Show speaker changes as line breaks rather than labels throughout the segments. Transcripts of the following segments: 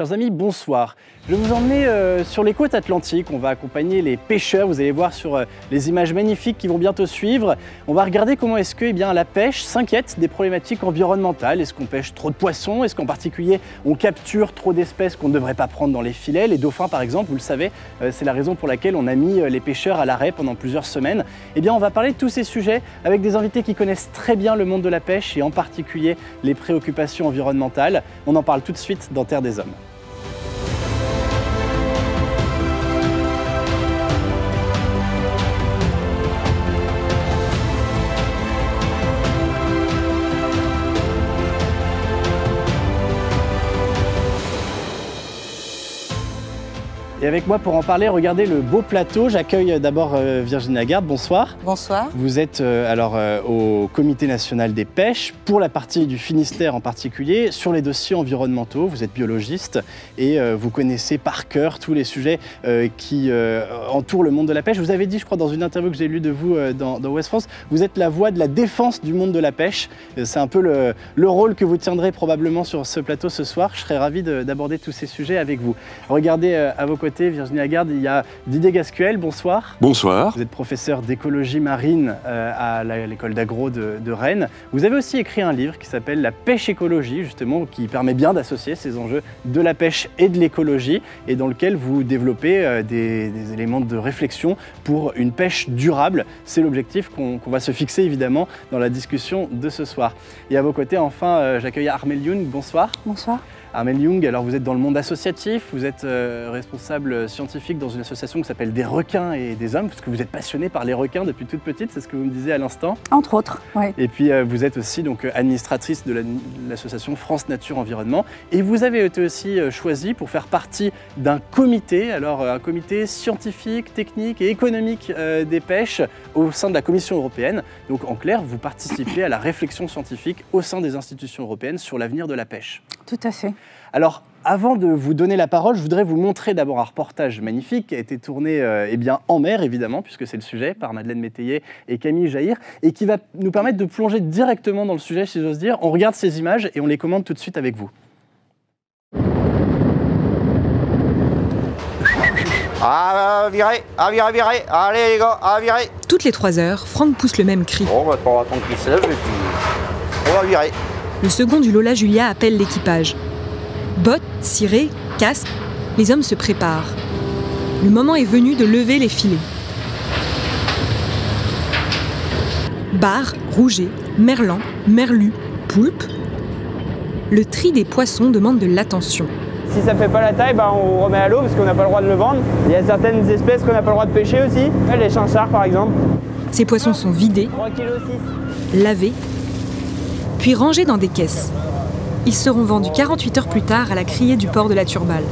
Chers amis, bonsoir. Je vais vous emmener sur les côtes atlantiques. On va accompagner les pêcheurs. Vous allez voir sur les images magnifiques qui vont bientôt suivre. On va regarder comment est-ce que la pêche s'inquiète des problématiques environnementales. Est-ce qu'on pêche trop de poissons? Est-ce qu'en particulier on capture trop d'espèces qu'on ne devrait pas prendre dans les filets? Les dauphins par exemple, vous le savez, c'est la raison pour laquelle on a mis les pêcheurs à l'arrêt pendant plusieurs semaines. On va parler de tous ces sujets avec des invités qui connaissent très bien le monde de la pêche et en particulier les préoccupations environnementales. On en parle tout de suite dans Terre des Hommes. Et avec moi pour en parler, regardez le beau plateau. J'accueille d'abord Virginie Lagarde, bonsoir.
Bonsoir.
Vous êtes au Comité national des pêches, pour la partie du Finistère en particulier, sur les dossiers environnementaux. Vous êtes biologiste et vous connaissez par cœur tous les sujets qui entourent le monde de la pêche. Vous avez dit, je crois, dans une interview que j'ai lue de vous dans Ouest France, vous êtes la voix de la défense du monde de la pêche. C'est un peu le rôle que vous tiendrez probablement sur ce plateau ce soir. Je serais ravi d'aborder tous ces sujets avec vous. Regardez à vos côtés, Virginie Lagarde, il y a Didier Gascuel, bonsoir.
Bonsoir.
Vous êtes professeur d'écologie marine à l'école d'agro de Rennes. Vous avez aussi écrit un livre qui s'appelle La pêche écologie, justement, qui permet bien d'associer ces enjeux de la pêche et de l'écologie, et dans lequel vous développez des éléments de réflexion pour une pêche durable. C'est l'objectif qu'on va se fixer évidemment dans la discussion de ce soir. Et à vos côtés, enfin, j'accueille Armelle Young, bonsoir.
Bonsoir.
Armelle Young, alors vous êtes dans le monde associatif, vous êtes responsable scientifique dans une association qui s'appelle Des requins et des hommes, parce que vous êtes passionnée par les requins depuis toute petite, c'est ce que vous me disiez à l'instant.
Entre autres, oui.
Et puis vous êtes aussi donc administratrice de l'association France Nature Environnement, et vous avez été aussi choisie pour faire partie d'un comité, alors un comité scientifique, technique et économique des pêches au sein de la Commission européenne. Donc en clair, vous participez à la réflexion scientifique au sein des institutions européennes sur l'avenir de la pêche.
Tout à fait.
Alors, avant de vous donner la parole, je voudrais vous montrer d'abord un reportage magnifique qui a été tourné en mer, évidemment, puisque c'est le sujet, par Madeleine Métayer et Camille Jaïr, et qui va nous permettre de plonger directement dans le sujet, si j'ose dire. On regarde ces images et on les commente tout de suite avec vous.
Virez, allez les gars, virer.
Toutes les 3 heures, Franck pousse le même cri.
Bon, on va attendre qu'il se lève et puis on va virer.
Le second du Lola Julia appelle l'équipage. Bottes, cirés, casque, les hommes se préparent. Le moment est venu de lever les filets. Bar, rouget, merlan, merlu, poulpe. Le tri des poissons demande de l'attention.
Si ça ne fait pas la taille, on remet à l'eau parce qu'on n'a pas le droit de le vendre. Il y a certaines espèces qu'on n'a pas le droit de pêcher aussi. Les chanchards par exemple.
Ces poissons sont vidés,
3,6 kg.
lavés, puis rangés dans des caisses. Ils seront vendus 48 heures plus tard à la criée du port de la Turballe.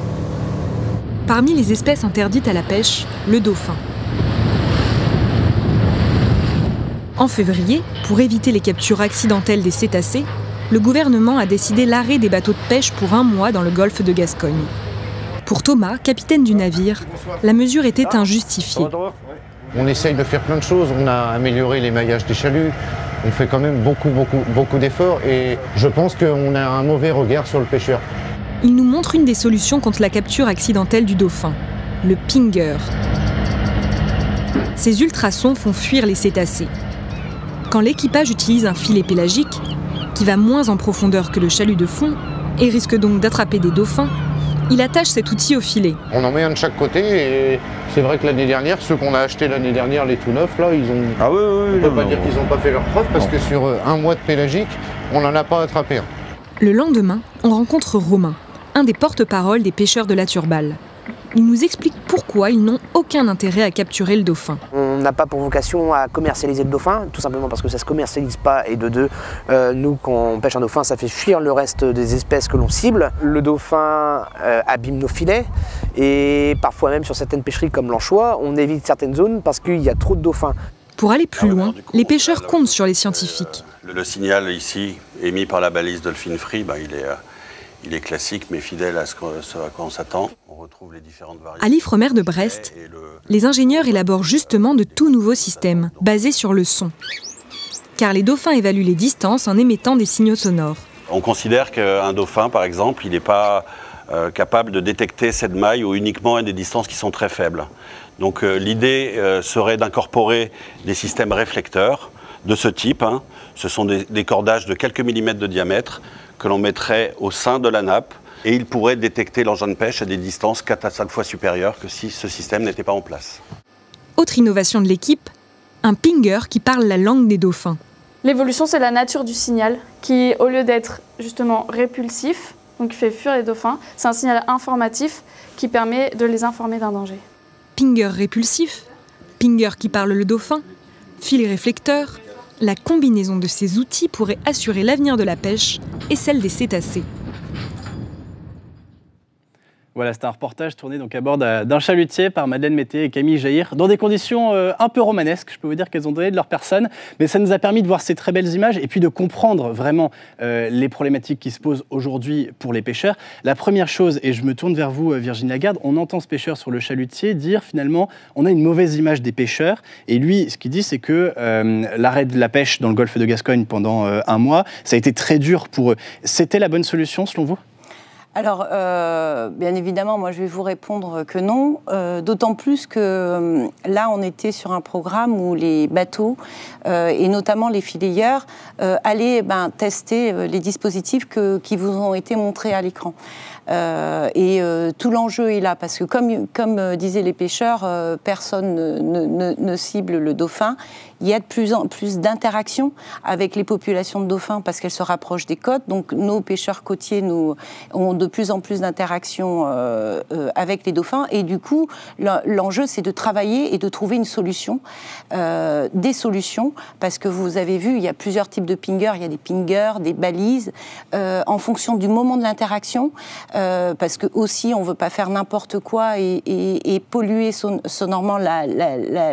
Parmi les espèces interdites à la pêche, le dauphin. En février, pour éviter les captures accidentelles des cétacés, le gouvernement a décidé l'arrêt des bateaux de pêche pour 1 mois dans le golfe de Gascogne. Pour Thomas, capitaine du navire, la mesure était injustifiée.
On essaye de faire plein de choses, on a amélioré l'émaillage des chaluts, on fait quand même beaucoup d'efforts et je pense qu'on a un mauvais regard sur le pêcheur.
Il nous montre une des solutions contre la capture accidentelle du dauphin, le pinger. Ces ultrasons font fuir les cétacés. Quand l'équipage utilise un filet pélagique, qui va moins en profondeur que le chalut de fond et risque donc d'attraper des dauphins, il attache cet outil au filet.
On en met un de chaque côté et c'est vrai que l'année dernière, ceux qu'on a achetés l'année dernière, les tout neufs, là, ils ont...
Ah oui,
on peut pas dire qu'ils n'ont pas fait leur preuve parce que sur 1 mois de pélagique, on n'en a pas attrapé un.
Le lendemain, on rencontre Romain, un des porte-parole des pêcheurs de la Turballe. Il nous explique pourquoi ils n'ont aucun intérêt à capturer le dauphin.
On n'a pas pour vocation à commercialiser le dauphin, tout simplement parce que ça ne se commercialise pas et de deux, nous quand on pêche un dauphin, ça fait fuir le reste des espèces que l'on cible. Le dauphin abîme nos filets et parfois même sur certaines pêcheries comme l'anchois, on évite certaines zones parce qu'il y a trop de dauphins.
Pour aller plus loin, les pêcheurs comptent sur les scientifiques.
Le signal ici émis par la balise Dolphin Free, il est classique mais fidèle à ce à quoi on s'attend. On retrouve les différentes variétés.
À l'Ifremer de Brest, les ingénieurs élaborent justement de tout nouveaux systèmes basés sur le son. Car les dauphins évaluent les distances en émettant des signaux sonores.
On considère qu'un dauphin, par exemple, il n'est pas capable de détecter cette maille ou uniquement à des distances qui sont très faibles. Donc l'idée serait d'incorporer des systèmes réflecteurs de ce type. Hein. Ce sont des cordages de quelques millimètres de diamètre que l'on mettrait au sein de la nappe et il pourrait détecter l'engin de pêche à des distances 4 à 5 fois supérieures que si ce système n'était pas en place.
Autre innovation de l'équipe, un pinger qui parle la langue des dauphins.
L'évolution, c'est la nature du signal qui, au lieu d'être justement répulsif, donc qui fait fuir les dauphins, c'est un signal informatif qui permet de les informer d'un danger.
Pinger répulsif, pinger qui parle le dauphin, filet réflecteur, la combinaison de ces outils pourrait assurer l'avenir de la pêche et celle des cétacés.
Voilà, c'est un reportage tourné donc à bord d'un chalutier par Madeleine Mété et Camille Jaïr, dans des conditions un peu romanesques. Je peux vous dire qu'elles ont donné de leur personne, mais ça nous a permis de voir ces très belles images et puis de comprendre vraiment les problématiques qui se posent aujourd'hui pour les pêcheurs. La première chose, et je me tourne vers vous Virginie Lagarde, on entend ce pêcheur sur le chalutier dire finalement on a une mauvaise image des pêcheurs et lui ce qu'il dit c'est que l'arrêt de la pêche dans le golfe de Gascogne pendant un mois, ça a été très dur pour eux. C'était la bonne solution selon vous ?
Alors, bien évidemment, moi je vais vous répondre que non, d'autant plus que là on était sur un programme où les bateaux, et notamment les filayeurs, allaient tester les dispositifs qui vous ont été montrés à l'écran. Tout l'enjeu est là, parce que comme disaient les pêcheurs, personne ne cible le dauphin. Il y a de plus en plus d'interactions avec les populations de dauphins parce qu'elles se rapprochent des côtes. Donc nos pêcheurs côtiers ont de plus en plus d'interactions avec les dauphins. Et du coup, l'enjeu, c'est de travailler et de trouver une solution, des solutions, parce que vous avez vu, il y a plusieurs types de pingers. Il y a des pingers, des balises, en fonction du moment de l'interaction, parce que aussi, on ne veut pas faire n'importe quoi et polluer sonorement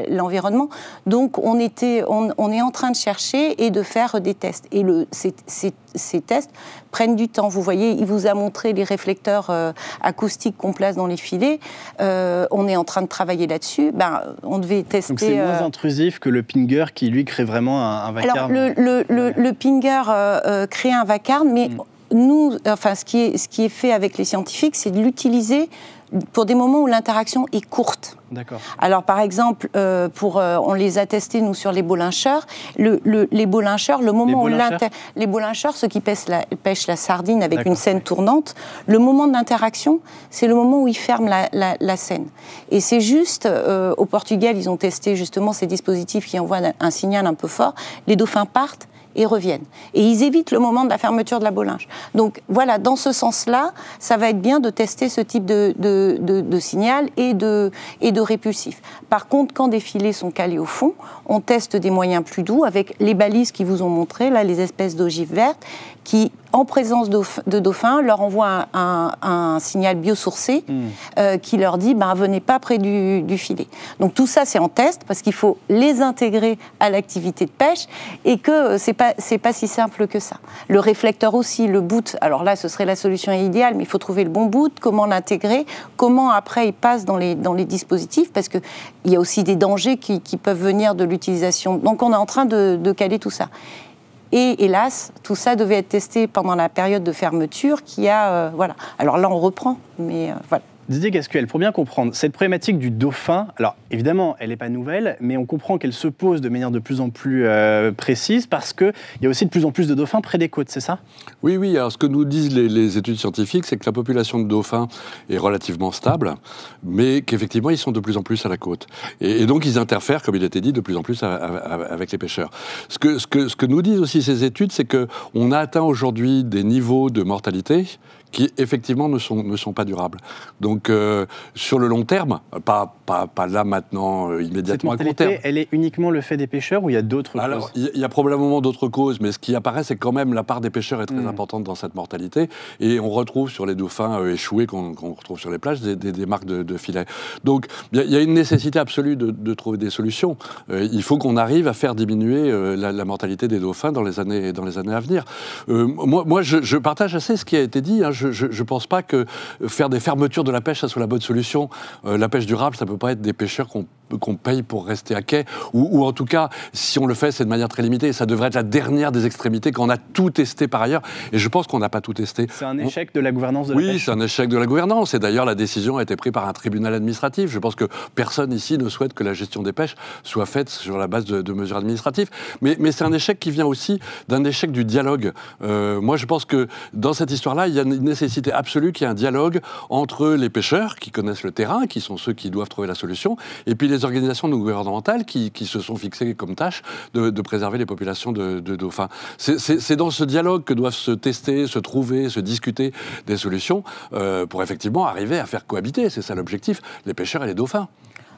l'environnement. Donc, on est en train de chercher et de faire des tests. Et ces tests prennent du temps. Vous voyez, il vous a montré les réflecteurs acoustiques qu'on place dans les filets. On est en train de travailler là-dessus. On devait tester...
Donc c'est moins intrusif que le pinger qui, lui, crée vraiment un vacarme.
Alors, le pinger crée un vacarme, mais nous, ce qui est fait avec les scientifiques, c'est de l'utiliser pour des moments où l'interaction est courte.
D'accord.
Alors, par exemple, on les a testés, nous, sur les bolincheurs. Les bolincheurs, le moment où les bolincheurs, ceux qui pêchent la sardine avec une scène tournante, le moment de l'interaction, c'est le moment où ils ferment la scène. Et c'est juste, au Portugal, ils ont testé justement ces dispositifs qui envoient un signal un peu fort. Les dauphins partent et reviennent. Et ils évitent le moment de la fermeture de la bolinche. Donc voilà, dans ce sens-là, ça va être bien de tester ce type de signal et de répulsif. Par contre, quand des filets sont calés au fond, on teste des moyens plus doux avec les balises qui vous ont montré, là, les espèces d'ogives vertes, qui, en présence de dauphins, leur envoient un signal biosourcé qui leur dit venez pas près du filet. Donc tout ça, c'est en test, parce qu'il faut les intégrer à l'activité de pêche et que c'est pas si simple que ça. Le réflecteur aussi, le boot, alors là, ce serait la solution idéale, mais il faut trouver le bon boot, comment l'intégrer, comment après il passe dans les dispositifs, parce qu'il y a aussi des dangers qui peuvent venir de l'utilisation. Donc on est en train de caler tout ça. Et hélas, tout ça devait être testé pendant la période de fermeture qui a... voilà. Alors là, on reprend, mais voilà.
Didier Gascuel, pour bien comprendre, cette problématique du dauphin, alors évidemment, elle n'est pas nouvelle, mais on comprend qu'elle se pose de manière de plus en plus précise parce qu'il y a aussi de plus en plus de dauphins près des côtes, c'est ça ?
Oui. Alors ce que nous disent les études scientifiques, c'est que la population de dauphins est relativement stable, mais qu'effectivement, ils sont de plus en plus à la côte. Et donc, ils interfèrent, comme il a été dit, de plus en plus avec les pêcheurs. Ce que nous disent aussi ces études, c'est qu'on a atteint aujourd'hui des niveaux de mortalité qui effectivement ne sont pas durables. Donc sur le long terme, pas là maintenant immédiatement à court terme.
Cette mortalité, elle est uniquement le fait des pêcheurs ou il y a d'autres causes ?
Alors il y a probablement d'autres causes, mais ce qui apparaît, c'est quand même la part des pêcheurs est très importante dans cette mortalité. Et on retrouve sur les dauphins échoués qu'on retrouve sur les plages des marques de filets. Donc il y a une nécessité absolue de trouver des solutions. Il faut qu'on arrive à faire diminuer la mortalité des dauphins dans les années à venir. Moi, je partage assez ce qui a été dit. Je ne pense pas que faire des fermetures de la pêche, ça soit la bonne solution. La pêche durable, ça ne peut pas être des pêcheurs qui ont qu'on paye pour rester à quai, ou en tout cas, si on le fait, c'est de manière très limitée. Ça devrait être la dernière des extrémités quand on a tout testé par ailleurs. Et je pense qu'on n'a pas tout testé.
C'est un échec de la gouvernance de la pêche.
Oui, c'est un échec de la gouvernance. Et d'ailleurs, la décision a été prise par un tribunal administratif. Je pense que personne ici ne souhaite que la gestion des pêches soit faite sur la base de mesures administratives. Mais c'est un échec qui vient aussi d'un échec du dialogue. Moi, je pense que dans cette histoire-là, il y a une nécessité absolue qu'il y ait un dialogue entre les pêcheurs qui connaissent le terrain, qui sont ceux qui doivent trouver la solution, et puis les organisations non gouvernementales qui se sont fixées comme tâche de préserver les populations de dauphins. C'est dans ce dialogue que doivent se tester, se trouver, se discuter des solutions pour effectivement arriver à faire cohabiter, c'est ça l'objectif, les pêcheurs et les dauphins.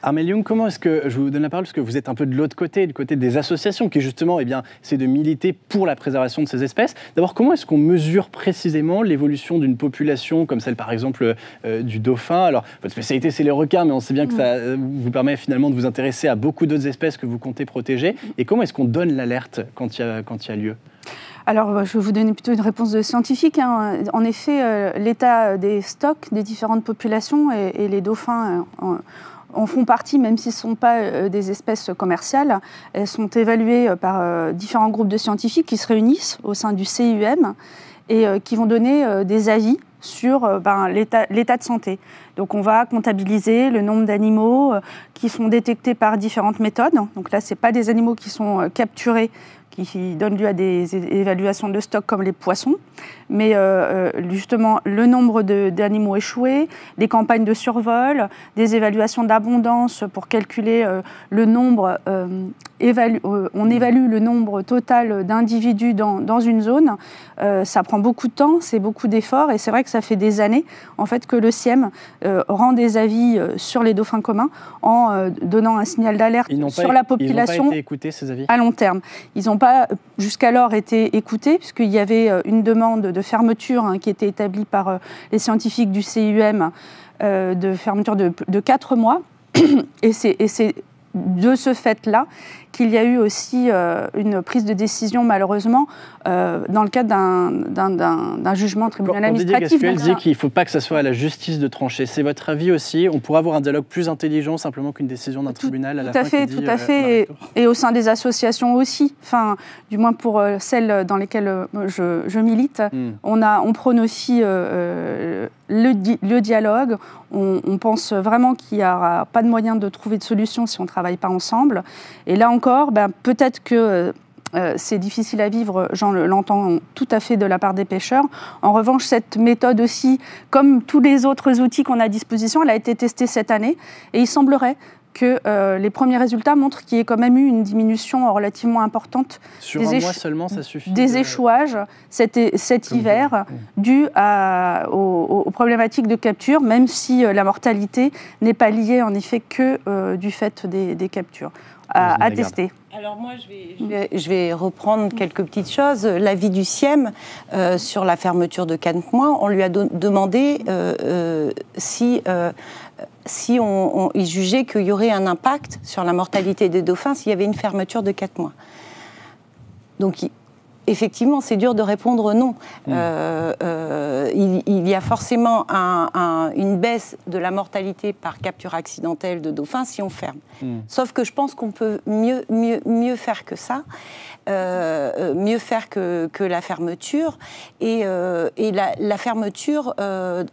Armelle Young, comment est-ce que, je vous donne la parole parce que vous êtes un peu de l'autre côté, du côté des associations qui justement essaient de militer pour la préservation de ces espèces. D'abord, comment est-ce qu'on mesure précisément l'évolution d'une population comme celle par exemple du dauphin? Alors, votre spécialité c'est les requins, mais on sait bien que ça vous permet finalement de vous intéresser à beaucoup d'autres espèces que vous comptez protéger. Et comment est-ce qu'on donne l'alerte quand il y a lieu?
Alors, je vais vous donner plutôt une réponse de scientifique. En effet, l'état des stocks des différentes populations et les dauphins en font partie, même s'ils ne sont pas des espèces commerciales. Elles sont évaluées par différents groupes de scientifiques qui se réunissent au sein du CIUM et qui vont donner des avis sur l'état de santé. Donc on va comptabiliser le nombre d'animaux qui sont détectés par différentes méthodes. Donc là, ce n'est pas des animaux qui sont capturés, qui donnent lieu à des évaluations de stock comme les poissons, mais justement le nombre d'animaux échoués, des campagnes de survol, des évaluations d'abondance pour calculer le nombre, on évalue le nombre total d'individus dans une zone. Ça prend beaucoup de temps, c'est beaucoup d'efforts, et c'est vrai que ça fait des années en fait, que le CIEM rend des avis sur les dauphins communs en donnant un signal d'alerte sur la population.
Ils n'ont pas été écoutés, ces avis ?
À long terme. Ils n'ont pas jusqu'alors été écoutés, puisqu'il y avait une demande de fermeture qui était établie par les scientifiques du CIUM, de fermeture de 4 mois. Et c'est de ce fait-là qu'il y a eu aussi une prise de décision, malheureusement, dans le cadre d'un jugement tribunal administratif.
Didier Gascuel dit qu'il ne faut pas que ça soit à la justice de trancher. C'est votre avis aussi? On pourrait avoir un dialogue plus intelligent simplement qu'une décision d'un tribunal à la fin qui dit,
tout à fait. Et au sein des associations aussi, enfin, du moins pour celles dans lesquelles je milite, on prône aussi le dialogue. On pense vraiment qu'il n'y aura pas de moyen de trouver de solution si on ne travaille pas ensemble. Et là encore, peut-être que c'est difficile à vivre, j'en l'entends tout à fait de la part des pêcheurs. En revanche, cette méthode aussi, comme tous les autres outils qu'on a à disposition, elle a été testée cette année. Et il semblerait que les premiers résultats montrent qu'il y ait quand même eu une diminution relativement importante
sur un mois seulement, ça suffit
des échouages cet hiver dû aux problématiques de capture, même si la mortalité n'est pas liée en effet que du fait des captures à tester.
Alors moi, je vais reprendre quelques petites choses. L'avis du CIEM sur la fermeture de 4 mois, on lui a demandé si il jugeait qu'il y aurait un impact sur la mortalité des dauphins s'il y avait une fermeture de 4 mois. Donc, effectivement, c'est dur de répondre non. Il y a forcément une baisse de la mortalité par capture accidentelle de dauphins si on ferme. Sauf que je pense qu'on peut mieux faire que ça, mieux faire que la fermeture. Et la fermeture,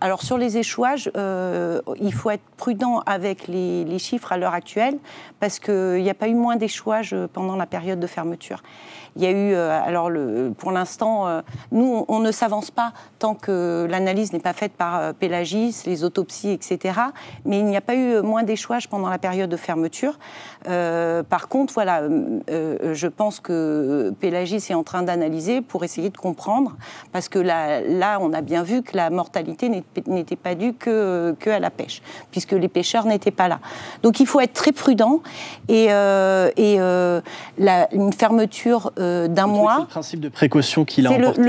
alors sur les échouages, il faut être prudent avec les chiffres à l'heure actuelle, parce qu'il n'y a pas eu moins d'échouages pendant la période de fermeture. Il y a eu, pour l'instant, nous, on ne s'avance pas tant que l'analyse n'est pas faite par Pélagis, les autopsies, etc. Mais il n'y a pas eu moins d'échouages pendant la période de fermeture. Par contre, voilà, je pense que Pélagis est en train d'analyser pour essayer de comprendre, parce que là, on a bien vu que la mortalité n'était pas due que à la pêche, puisque les pêcheurs n'étaient pas là. Donc, il faut être très prudent et une fermeture d'un mois.
C'est principe de précaution qu'il a emporté.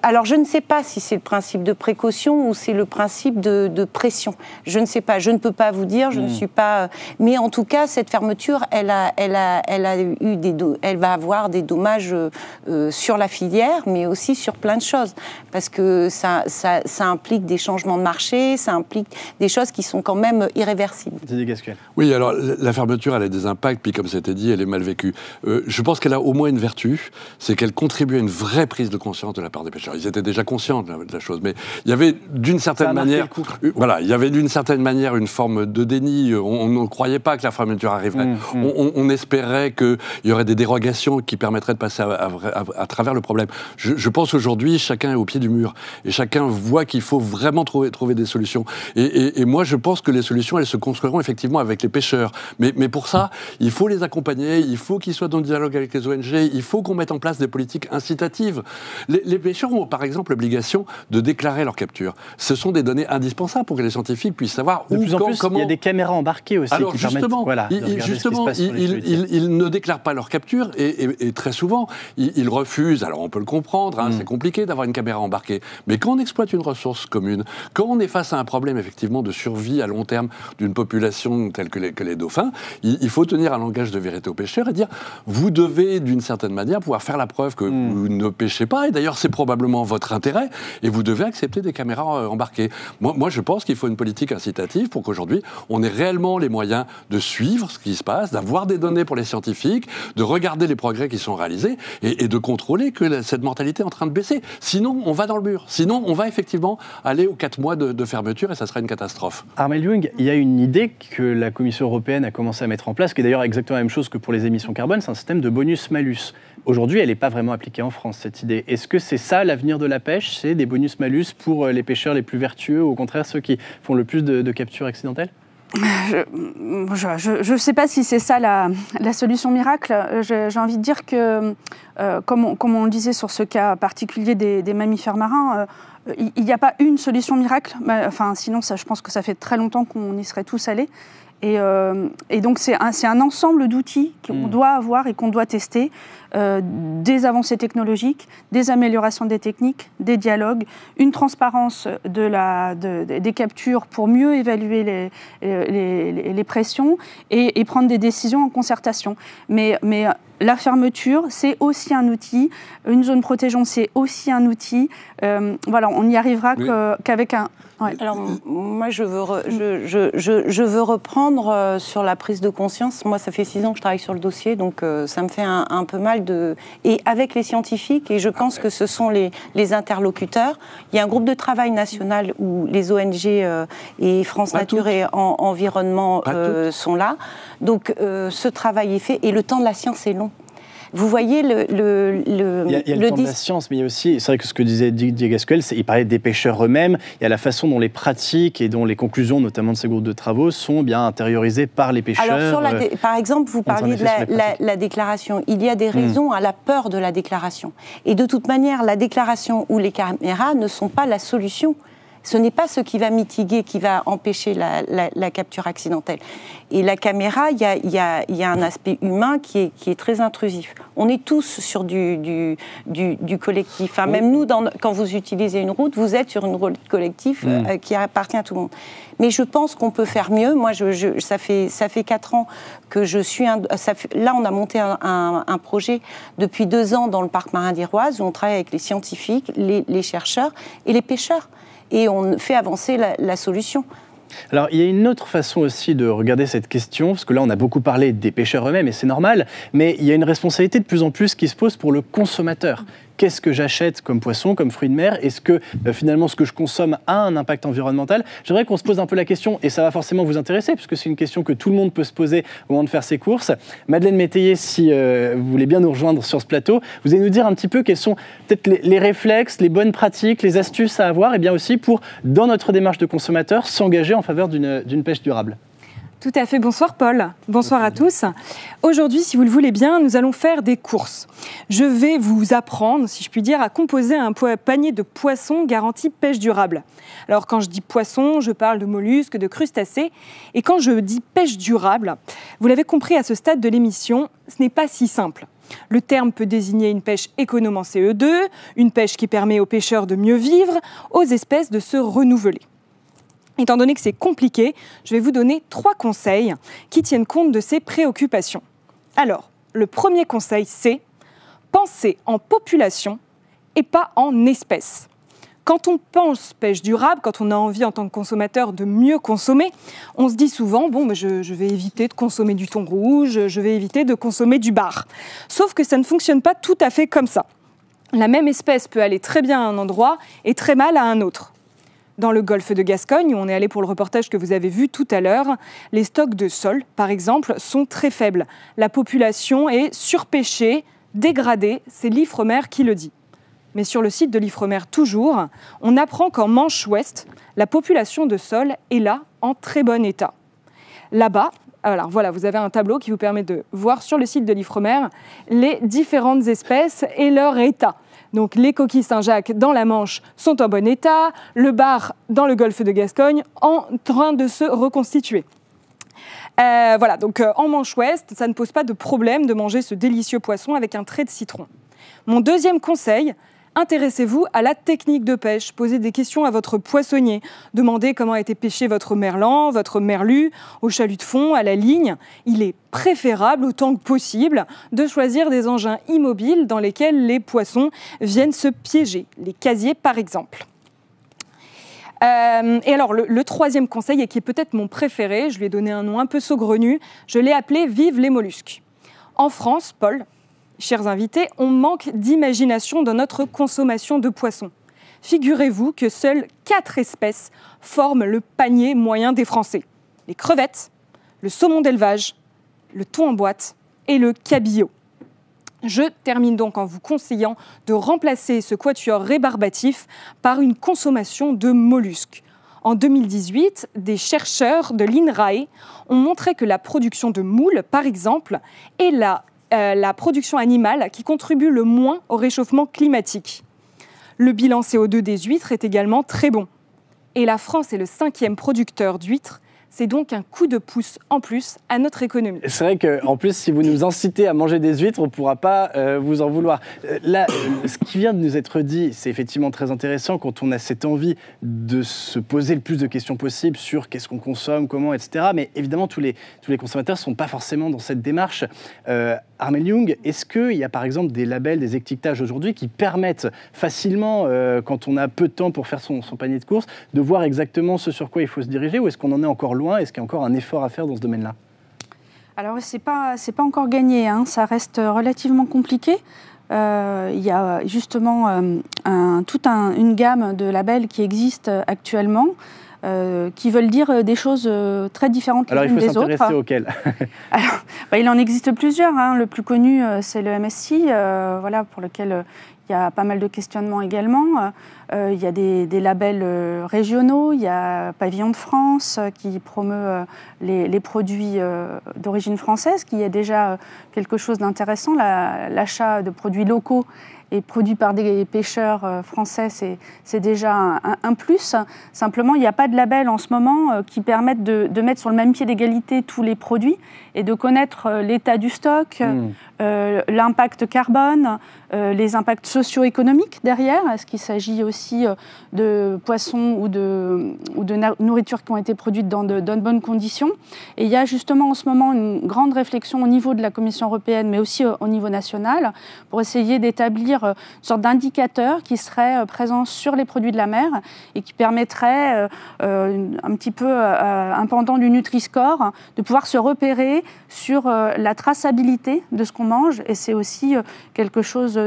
Alors, je ne sais pas si c'est le principe de précaution ou c'est le principe de pression. Je ne sais pas. Je ne peux pas vous dire. Je ne suis pas. Mais en tout cas, cette fermeture, elle va avoir des dommages sur la filière, mais aussi sur plein de choses, parce que ça implique des changements de marché, ça implique des choses qui sont quand même irréversibles.
Oui, alors la fermeture, elle a des impacts, puis comme c'était dit, elle est mal vécue. Je pense qu'elle a au moins une vertu, c'est qu'elle contribue à une vraie prise de conscience de la part des pêcheurs. Ils étaient déjà conscients de la chose, mais il y avait d'une certaine manière, il y avait d'une certaine manière une forme de déni. On ne croyait pas que la fermeture arriverait. On espérait qu'il y aurait des dérogations qui permettraient de passer à travers le problème. Je pense aujourd'hui, chacun est au pied du mur et chacun voit qu'il faut vraiment trouver des solutions. Et moi, je pense que les solutions, elles se construiront effectivement avec les pêcheurs. Mais pour ça, il faut les accompagner, il faut qu'ils soient dans le dialogue avec les ONG, il faut qu'on mette en place des politiques incitatives. Les pêcheurs ont par exemple l'obligation de déclarer leur capture. Ce sont des données indispensables pour que les scientifiques puissent savoir où, quand, comment...
Il y a des caméras embarquées aussi.
Alors
qui
justement, ils ne déclarent pas leur capture et très souvent, ils refusent. Alors on peut le comprendre, c'est compliqué d'avoir une caméra embarquée. Mais quand on exploite une ressource commune, quand on est face à un problème effectivement de survie à long terme d'une population telle que les dauphins, il faut tenir un langage de vérité aux pêcheurs et dire vous devez d'une certaine manière pouvoir faire la preuve que vous ne pêchez pas, et d'ailleurs c'est probablement votre intérêt, et vous devez accepter des caméras embarquées. Moi je pense qu'il faut une politique incitative pour qu'aujourd'hui on ait réellement les moyens de suivre ce qui se passe, d'avoir des données pour les scientifiques, de regarder les progrès qui sont réalisés et de contrôler que cette mortalité est en train de baisser. Sinon on va dans le mur, sinon on va effectivement aller aux 4 mois de fermeture et ça sera une catastrophe.
Armel Jung, il y a une idée que la Commission européenne a commencé à mettre en place, qui est d'ailleurs exactement la même chose que pour les émissions carbone, c'est un système de bonus-malus. Aujourd'hui, elle n'est pas vraiment appliquée en France, cette idée. Est-ce que c'est ça l'avenir de la pêche? C'est des bonus-malus pour les pêcheurs les plus vertueux, ou au contraire ceux qui font le plus de captures accidentelles?
Je ne sais pas si c'est ça la solution miracle. J'ai envie de dire que, comme on le disait sur ce cas particulier des mammifères marins, il n'y a pas une solution miracle. Enfin, sinon, je pense que ça fait très longtemps qu'on y serait tous allés. Et donc, c'est un ensemble d'outils qu'on doit avoir et qu'on doit tester. Des avancées technologiques, des améliorations des techniques, des dialogues, une transparence des captures pour mieux évaluer les pressions et prendre des décisions en concertation. Mais la fermeture, c'est aussi un outil. Une zone protégeante, c'est aussi un outil. Voilà, on n'y arrivera qu'avec un... Ouais.
Alors, moi, je veux reprendre sur la prise de conscience. Moi, ça fait 6 ans que je travaille sur le dossier, donc ça me fait un peu mal et avec les scientifiques, et je pense que ce sont les interlocuteurs. Il y a un groupe de travail national où les ONG et France Nature et Environnement sont là. Donc, ce travail est fait, et le temps de la science est long. Vous voyez
il y a le temps de la science, mais il y a aussi, c'est vrai que ce que disait Didier Gascoel, il parlait des pêcheurs eux-mêmes, il y a la façon dont les pratiques et dont les conclusions, notamment de ces groupes de travaux, sont bien intériorisées par les pêcheurs.
Alors, par exemple, vous parliez de la déclaration. Il y a des raisons à la peur de la déclaration. Et de toute manière, la déclaration ou les caméras ne sont pas la solution. Ce n'est pas ce qui va mitiguer, qui va empêcher la capture accidentelle. Et la caméra, il y a un aspect humain qui est très intrusif. On est tous sur du collectif. Enfin, même nous, quand vous utilisez une route, vous êtes sur une route collective qui appartient à tout le monde. Mais je pense qu'on peut faire mieux. Moi, ça fait 4 ans que je suis... là, on a monté un projet depuis 2 ans dans le parc marin d'Iroise, où on travaille avec les scientifiques, les chercheurs et les pêcheurs. Et on fait avancer la solution.
Alors, il y a une autre façon aussi de regarder cette question, parce que là, on a beaucoup parlé des pêcheurs eux-mêmes, et c'est normal, mais il y a une responsabilité de plus en plus qui se pose pour le consommateur. Qu'est-ce que j'achète comme poisson, comme fruit de mer? Est-ce que finalement ce que je consomme a un impact environnemental? J'aimerais qu'on se pose un peu la question, et ça va forcément vous intéresser, puisque c'est une question que tout le monde peut se poser au moment de faire ses courses. Madeleine Métayer, si vous voulez bien nous rejoindre sur ce plateau, vous allez nous dire un petit peu quels sont peut-être les réflexes, les bonnes pratiques, les astuces à avoir, et bien aussi pour, dans notre démarche de consommateur, s'engager en faveur d'une pêche durable.
Tout à fait. Bonsoir Paul. Bonsoir à tous. Aujourd'hui, si vous le voulez bien, nous allons faire des courses. Je vais vous apprendre, si je puis dire, à composer un panier de poissons garanti pêche durable. Alors quand je dis poisson, je parle de mollusques, de crustacés. Et quand je dis pêche durable, vous l'avez compris à ce stade de l'émission, ce n'est pas si simple. Le terme peut désigner une pêche économe en CO2, une pêche qui permet aux pêcheurs de mieux vivre, aux espèces de se renouveler. Étant donné que c'est compliqué, je vais vous donner 3 conseils qui tiennent compte de ces préoccupations. Alors, le premier conseil, c'est penser en population et pas en espèces. Quand on pense pêche durable, quand on a envie en tant que consommateur de mieux consommer, on se dit souvent, bon, je vais éviter de consommer du thon rouge, je vais éviter de consommer du bar. Sauf que ça ne fonctionne pas tout à fait comme ça. La même espèce peut aller très bien à un endroit et très mal à un autre. Dans le golfe de Gascogne, où on est allé pour le reportage que vous avez vu tout à l'heure, les stocks de sole, par exemple, sont très faibles. La population est surpêchée, dégradée, c'est l'Ifremer qui le dit. Mais sur le site de l'Ifremer toujours, on apprend qu'en Manche Ouest, la population de sole est là, en très bon état. Là-bas, alors voilà, vous avez un tableau qui vous permet de voir sur le site de l'Ifremer les différentes espèces et leur état. Donc les coquilles Saint-Jacques dans la Manche sont en bon état, le bar dans le golfe de Gascogne en train de se reconstituer. Voilà, donc en Manche Ouest, ça ne pose pas de problème de manger ce délicieux poisson avec un trait de citron. Mon deuxième conseil, intéressez-vous à la technique de pêche. Posez des questions à votre poissonnier. Demandez comment a été pêché votre merlan, votre merlu, au chalut de fond, à la ligne. Il est préférable, autant que possible, de choisir des engins immobiles dans lesquels les poissons viennent se piéger. Les casiers, par exemple. Et alors, le troisième conseil, et qui est peut-être mon préféré, je lui ai donné un nom un peu saugrenu, je l'ai appelé « Vive les mollusques ». En France, Paul, chers invités, on manque d'imagination dans notre consommation de poissons. Figurez-vous que seules 4 espèces forment le panier moyen des Français. Les crevettes, le saumon d'élevage, le thon en boîte et le cabillaud. Je termine donc en vous conseillant de remplacer ce quatuor rébarbatif par une consommation de mollusques. En 2018, des chercheurs de l'INRAE ont montré que la production de moules, par exemple, est la production animale qui contribue le moins au réchauffement climatique. Le bilan CO2 des huîtres est également très bon. Et la France est le 5e producteur d'huîtres. C'est donc un coup de pouce en plus à notre économie.
C'est vrai qu'en plus, si vous nous incitez à manger des huîtres, on ne pourra pas vous en vouloir. Là, ce qui vient de nous être dit, c'est effectivement très intéressant quand on a cette envie de se poser le plus de questions possible sur qu'est-ce qu'on consomme, comment, etc. Mais évidemment, tous les consommateurs ne sont pas forcément dans cette démarche. Armelle Young, est-ce qu'il y a par exemple des labels, des étiquetages aujourd'hui qui permettent facilement, quand on a peu de temps pour faire son panier de courses, de voir exactement ce sur quoi il faut se diriger, ou est-ce qu'on en est encore loin? Est-ce qu'il y a encore un effort à faire dans ce domaine-là?
Alors, c'est pas encore gagné, hein. Ça reste relativement compliqué. Il y a justement une gamme de labels qui existe actuellement, qui veulent dire des choses très différentes les unes des autres.
Alors, il faut s'intéresser auxquels?
Il en existe plusieurs, hein. Le plus connu, c'est le MSC, voilà, pour lequel il y a pas mal de questionnements également. Il y a des labels régionaux, il y a Pavillon de France qui promeut les produits d'origine française, qui est déjà quelque chose d'intéressant. L'achat de produits locaux et produits par des pêcheurs français, c'est déjà un plus. Simplement, il n'y a pas de label en ce moment qui permette de mettre sur le même pied d'égalité tous les produits et de connaître l'état du stock, l'impact carbone, les impacts socio-économiques derrière. Est-ce qu'il s'agit aussi de poissons ou de nourriture qui ont été produites dans de bonnes conditions? Et il y a justement en ce moment une grande réflexion au niveau de la Commission européenne, mais aussi au niveau national, pour essayer d'établir une sorte d'indicateur qui serait présent sur les produits de la mer et qui permettrait un petit peu un pendant du Nutri-Score, de pouvoir se repérer sur la traçabilité de ce qu'on mange. Et c'est aussi quelque chose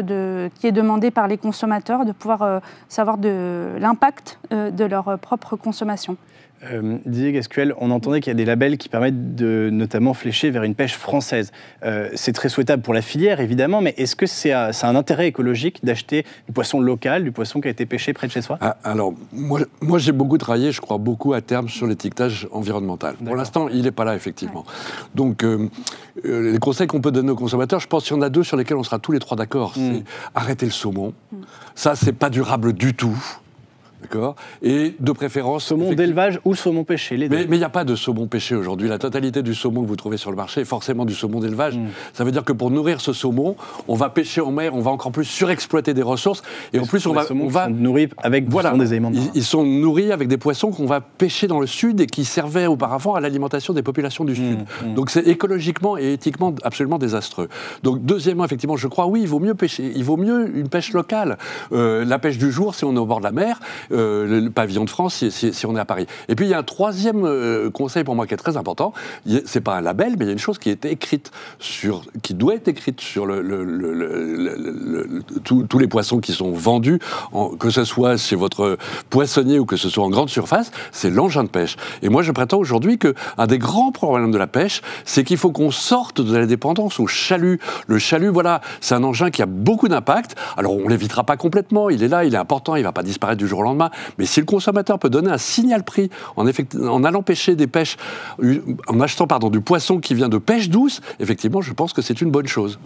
qui est demandé par les consommateurs, de pouvoir savoir de l'impact de leur propre consommation.
Didier Gascuel, on entendait qu'il y a des labels qui permettent de notamment flécher vers une pêche française. C'est très souhaitable pour la filière, évidemment, mais est-ce que ça a un intérêt écologique d'acheter du poisson local, du poisson qui a été pêché près de chez soi?
Alors, moi j'ai beaucoup travaillé, je crois beaucoup à terme, sur l'étiquetage environnemental. Pour l'instant, il n'est pas là, effectivement. Ouais. Donc, les conseils qu'on peut donner aux consommateurs, je pense qu'il y en a 2 sur lesquels on sera tous les 3 d'accord. C'est arrêter le saumon. Ça, c'est pas durable du tout. D'accord. Et de préférence...
Saumon d'élevage ou saumon pêché, les deux.
Mais il n'y a pas de saumon pêché aujourd'hui. La totalité du saumon que vous trouvez sur le marché est forcément du saumon d'élevage. Ça veut dire que pour nourrir ce saumon, on va pêcher en mer, on va encore plus surexploiter des ressources. Et en plus, on va
nourrir avec des éléments de
ils sont nourris avec des poissons qu'on va pêcher dans le sud et qui servaient auparavant à l'alimentation des populations du sud. Donc c'est écologiquement et éthiquement absolument désastreux. Donc deuxièmement, effectivement, je crois, oui, il vaut mieux pêcher. Il vaut mieux une pêche locale. La pêche du jour, si on est au bord de la mer, le pavillon de France, si on est à Paris. Et puis il y a un troisième conseil pour moi qui est très important. C'est pas un label, mais il y a une chose qui est écrite qui doit être écrite sur tous les poissons qui sont vendus, que ce soit chez votre poissonnier ou que ce soit en grande surface, c'est l'engin de pêche. Et moi, je prétends aujourd'hui qu'un des grands problèmes de la pêche, c'est qu'il faut qu'on sorte de la dépendance au chalut. Le chalut, voilà, c'est un engin qui a beaucoup d'impact. Alors, on ne l'évitera pas complètement. Il est là, il est important, il ne va pas disparaître du jour au lendemain. Mais si le consommateur peut donner un signal prix en allant pêcher des pêches, en achetant du poisson qui vient de pêche douce, effectivement, je pense que c'est une bonne chose.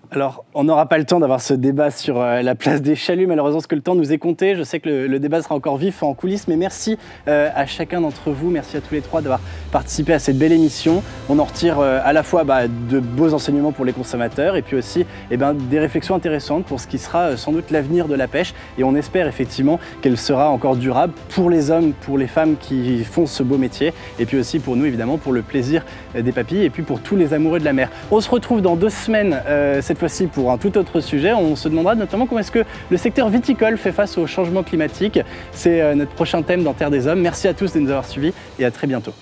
Alors, on n'aura pas le temps d'avoir ce débat sur la place des chaluts, malheureusement, parce que le temps nous est compté. Je sais que le débat sera encore vif en coulisses, mais merci à chacun d'entre vous, merci à tous les trois d'avoir participé à cette belle émission. On en retire à la fois de beaux enseignements pour les consommateurs et puis aussi des réflexions intéressantes pour ce qui sera sans doute l'avenir de la pêche. Et on espère effectivement qu'elle sera encore durable pour les hommes, pour les femmes qui font ce beau métier, et puis aussi pour nous, évidemment, pour le plaisir des papilles et puis pour tous les amoureux de la mer. On se retrouve dans 2 semaines, cette fois-ci pour un tout autre sujet. On se demandera notamment comment est-ce que le secteur viticole fait face au changement climatique. C'est notre prochain thème dans Terre des Hommes. Merci à tous de nous avoir suivis et à très bientôt.